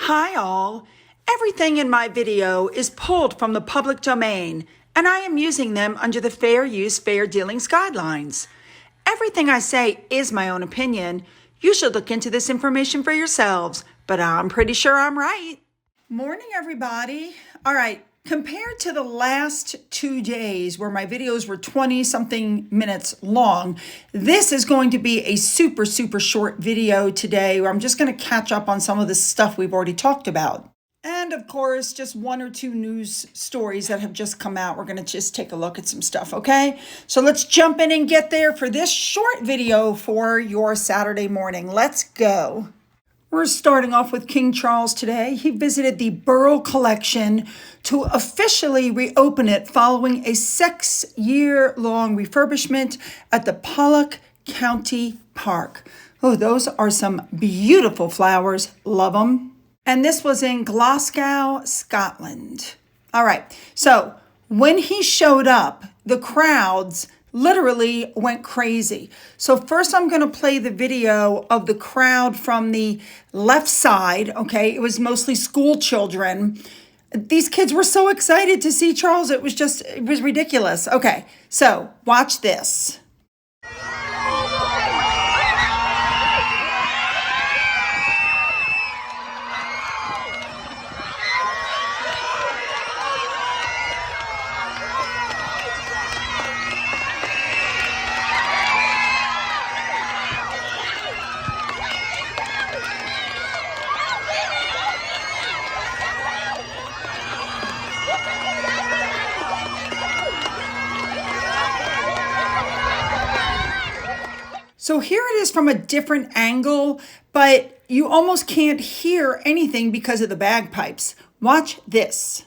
Hi all. Everything in my video is pulled from the public domain, and I am using them under the Fair Use, Fair Dealings guidelines. Everything I say is my own opinion. You should look into this information for yourselves, but I'm pretty sure I'm right. Morning, everybody. All right. Compared to the last 2 days where my videos were 20-something minutes long, this is going to be a super short video today where I'm just going to catch up on some of the stuff we've already talked about. And of course, just 1 or 2 news stories that have just come out. We're going to just take a look at some stuff, okay? So let's jump in and get there for this short video for your Saturday morning. Let's go. We're starting off with King Charles today. He visited the Borough Collection to officially reopen it following a 6-year-long refurbishment at the Pollock County Park. Oh, those are some beautiful flowers. Love them. And this was in Glasgow, Scotland. All right. So when he showed up, the crowds literally went crazy. So first I'm going to play the video of the crowd from the left side. Okay. It was mostly school children. These kids were so excited to see Charles. It was ridiculous. Okay. So watch this. So here it is from a different angle, but you almost can't hear anything because of the bagpipes. Watch this.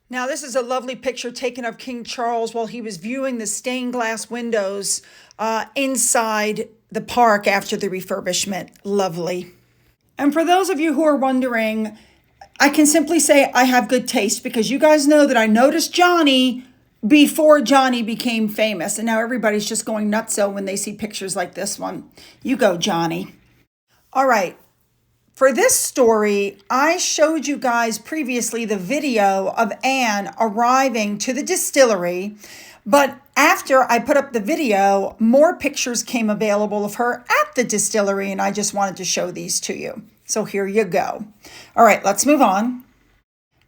Now, this is a lovely picture taken of King Charles while he was viewing the stained glass windows inside the park after the refurbishment. Lovely. And for those of you who are wondering, I can simply say I have good taste because you guys know that I noticed Johnny before Johnny became famous. And now everybody's just going nutso when they see pictures like this one. You go, Johnny. All right. For this story, I showed you guys previously the video of Anne arriving to the distillery, but after I put up the video, more pictures came available of her at the distillery, and I just wanted to show these to you. So here you go. All right, let's move on.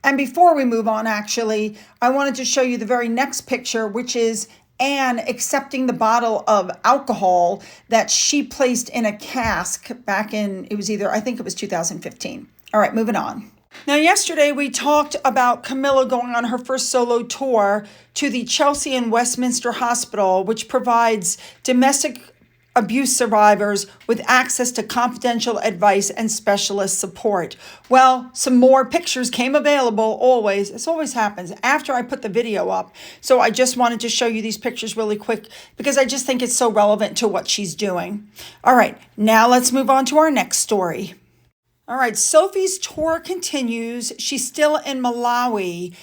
And before we move on, actually, I wanted to show you the very next picture, which is Anne accepting the bottle of alcohol that she placed in a cask back in, I think it was 2015. All right, moving on. Now, yesterday we talked about Camilla going on her first solo tour to the Chelsea and Westminster Hospital, which provides domestic abuse survivors with access to confidential advice and specialist support. Well, some more pictures came available always. This always happens after I put the video up. So I just wanted to show you these pictures really quick because I just think it's so relevant to what she's doing. All right, now let's move on to our next story. All right, Sophie's tour continues. She's still in Malawi,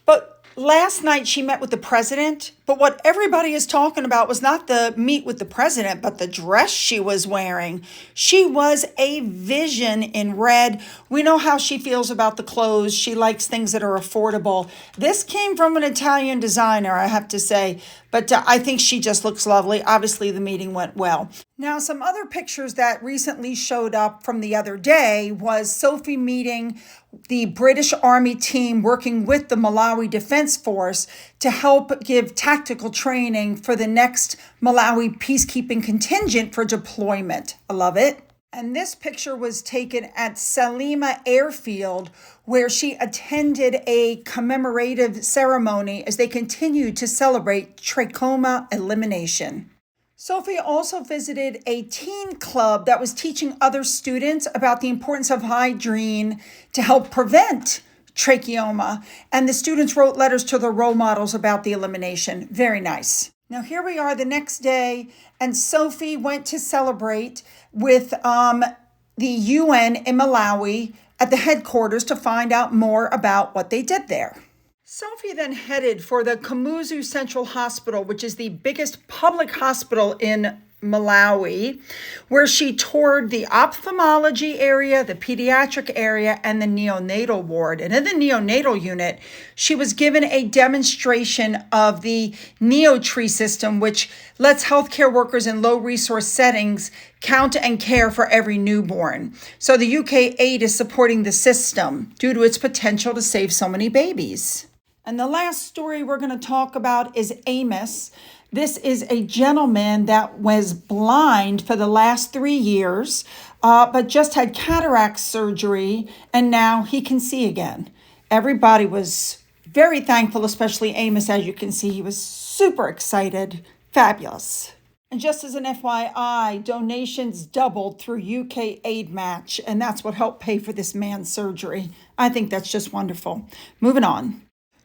but last night she met with the president, but what everybody is talking about was not the meet with the president, but the dress she was wearing. She was a vision in red. We know how she feels about the clothes. She likes things that are affordable. This came from an Italian designer, I have to say, but I think she just looks lovely. Obviously, the meeting went well. Now, some other pictures that recently showed up from the other day was Sophie meeting the British Army team working with the Malawi Defense Force to help give tactical training for the next Malawi peacekeeping contingent for deployment. I love it. And this picture was taken at Salima Airfield, where she attended a commemorative ceremony as they continued to celebrate trachoma elimination. Sophie also visited a teen club that was teaching other students about the importance of hygiene to help prevent tracheoma. And the students wrote letters to their role models about the elimination. Very nice. Now, here we are the next day, and Sophie went to celebrate with the UN in Malawi at the headquarters to find out more about what they did there. Sophie then headed for the Kamuzu Central Hospital, which is the biggest public hospital in Malawi, where she toured the ophthalmology area, the pediatric area, and the neonatal ward. And in the neonatal unit, she was given a demonstration of the Gettr system, which lets healthcare workers in low-resource settings count and care for every newborn. So the UK aid is supporting the system due to its potential to save so many babies. And the last story we're going to talk about is Amos. This is a gentleman that was blind for the last 3 years, but just had cataract surgery, and now he can see again. Everybody was very thankful, especially Amos. As you can see, he was super excited. Fabulous. And just as an FYI, donations doubled through UK aid match, and that's what helped pay for this man's surgery. I think that's just wonderful. Moving on.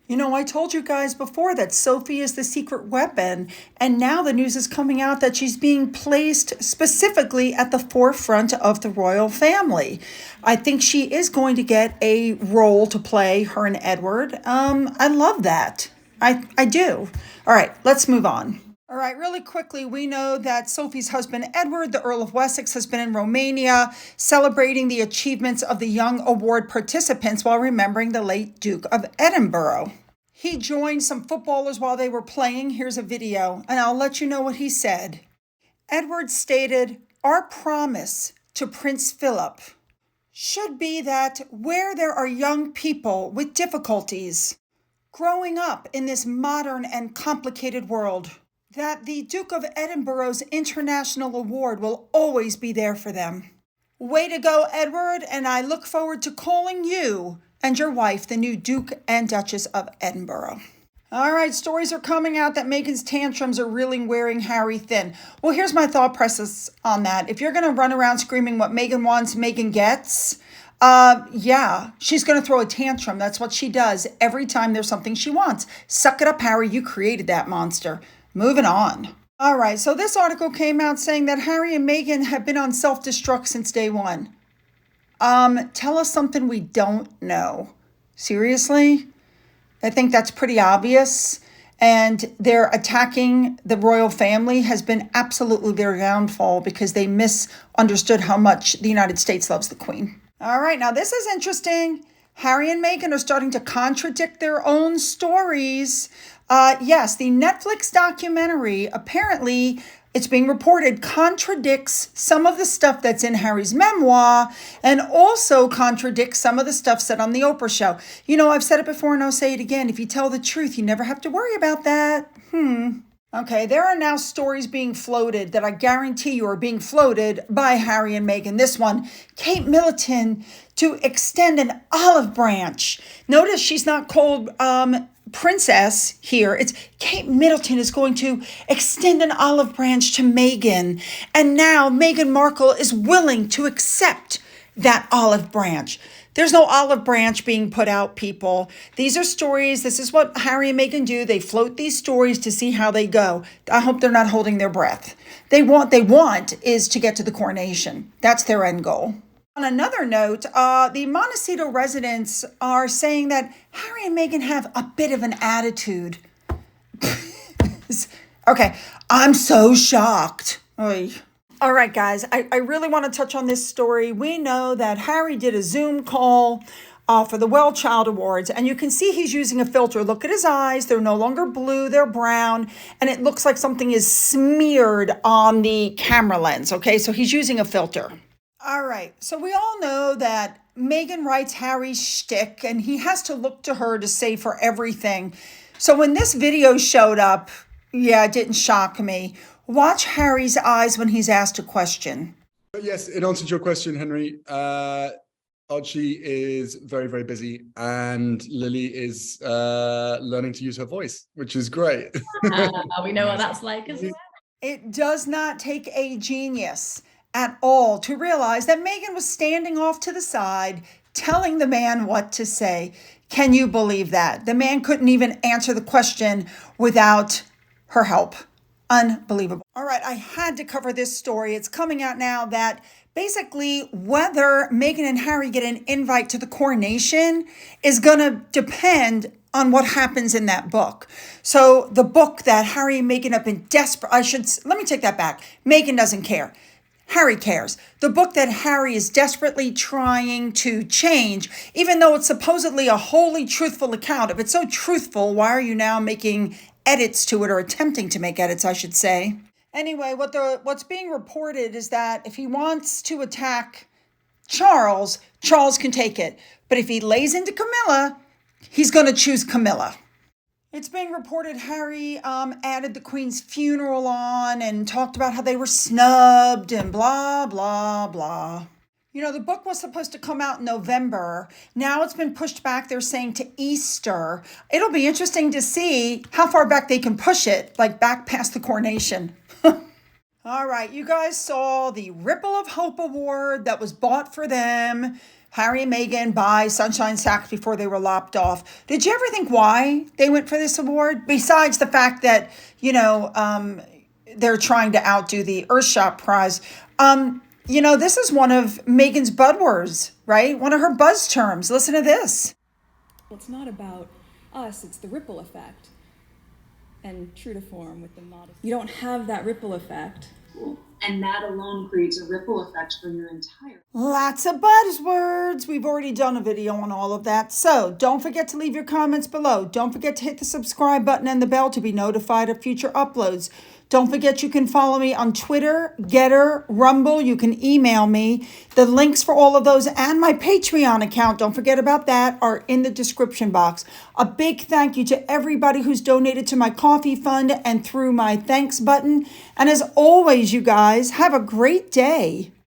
You know, I told you guys before that Sophie is the secret weapon, and now the news is coming out that she's being placed specifically at the forefront of the royal family. I think she is going to get a role to play, her and Edward. I love that. I do. All right, let's move on. All right, really quickly, we know that Sophie's husband, Edward, the Earl of Wessex, has been in Romania celebrating the achievements of the young award participants while remembering the late Duke of Edinburgh. He joined some footballers while they were playing. Here's a video, and I'll let you know what he said. Edward stated, "Our promise to Prince Philip should be that where there are young people with difficulties growing up in this modern and complicated world, that the Duke of Edinburgh's International Award will always be there for them." Way to go, Edward, and I look forward to calling you and your wife the new Duke and Duchess of Edinburgh. All right, stories are coming out that Meghan's tantrums are really wearing Harry thin. Well, here's my thought process on that. If you're going to run around screaming what Meghan wants, Meghan gets, yeah, she's going to throw a tantrum. That's what she does every time there's something she wants. Suck it up, Harry. You created that monster. Moving on. All right, so this article came out saying that Harry and Meghan have been on self-destruct since day one. Tell us something we don't know. Seriously? I think that's pretty obvious. And their attacking the royal family has been absolutely their downfall because they misunderstood how much the United States loves the Queen. All right, now this is interesting. Harry and Meghan are starting to contradict their own stories. Yes, the Netflix documentary, apparently, it's being reported, contradicts some of the stuff that's in Harry's memoir and also contradicts some of the stuff said on the Oprah show. You know, I've said it before and I'll say it again. If you tell the truth, you never have to worry about that. Okay, there are now stories being floated that I guarantee you are being floated by Harry and Meghan. This one, Kate Middleton to extend an olive branch. Notice she's not called princess here. It's Kate Middleton is going to extend an olive branch to Meghan. And now Meghan Markle is willing to accept that olive branch. There's no olive branch being put out, people. These are stories. This is what Harry and Meghan do. They float these stories to see how they go. I hope they're not holding their breath. They want is to get to the coronation. That's their end goal. On another note, the Montecito residents are saying that Harry and Meghan have a bit of an attitude. Okay, I'm so shocked. Oy. All right, guys, I really want to touch on this story. We know that Harry did a Zoom call for the Well Child Awards, and you can see he's using a filter. Look at his eyes. They're no longer blue. They're brown, and it looks like something is smeared on the camera lens, okay? So he's using a filter. All right, so we all know that Meghan writes Harry's shtick, and he has to look to her to save for everything. So when this video showed up, yeah, it didn't shock me. Watch Harry's eyes when he's asked a question. But yes, in answer to your question, Henry, Archie is very, very busy, and Lily is learning to use her voice, which is great. We know what that's like as well. It does not take a genius at all to realize that Meghan was standing off to the side, telling the man what to say. Can you believe that? The man couldn't even answer the question without her help. Unbelievable. All right, I had to cover this story. It's coming out now that basically whether Meghan and Harry get an invite to the coronation is going to depend on what happens in that book. So the book that Harry and Meghan have been desperate, let me take that back. Meghan doesn't care. Harry cares. The book that Harry is desperately trying to change, even though it's supposedly a wholly truthful account. If it's so truthful, why are you now making edits to it, or attempting to make edits, I should say? Anyway, what's being reported is that if he wants to attack Charles can take it. But if he lays into Camilla, he's going to choose Camilla. It's being reported Harry added the Queen's funeral on and talked about how they were snubbed and blah, blah, blah. You know, the book was supposed to come out in November. Now it's been pushed back, they're saying, to Easter. It'll be interesting to see how far back they can push it, like back past the coronation. All right, you guys saw the Ripple of Hope Award that was bought for them. Harry and Meghan by Sunshine Sacks before they were lopped off. Did you ever think why they went for this award? Besides the fact that, they're trying to outdo the Earthshot Prize. This is one of Meghan's buzzwords, right? One of her buzz terms. Listen to this. It's not about us, it's the ripple effect. And true to form with the modest. You don't have that ripple effect. And that alone creates a ripple effect for your entire... Lots of buzzwords. We've already done a video on all of that. So don't forget to leave your comments below. Don't forget to hit the subscribe button and the bell to be notified of future uploads. Don't forget you can follow me on Twitter, Gettr, Rumble. You can email me. The links for all of those and my Patreon account, don't forget about that, are in the description box. A big thank you to everybody who's donated to my coffee fund and through my thanks button. And as always, you guys, have a great day.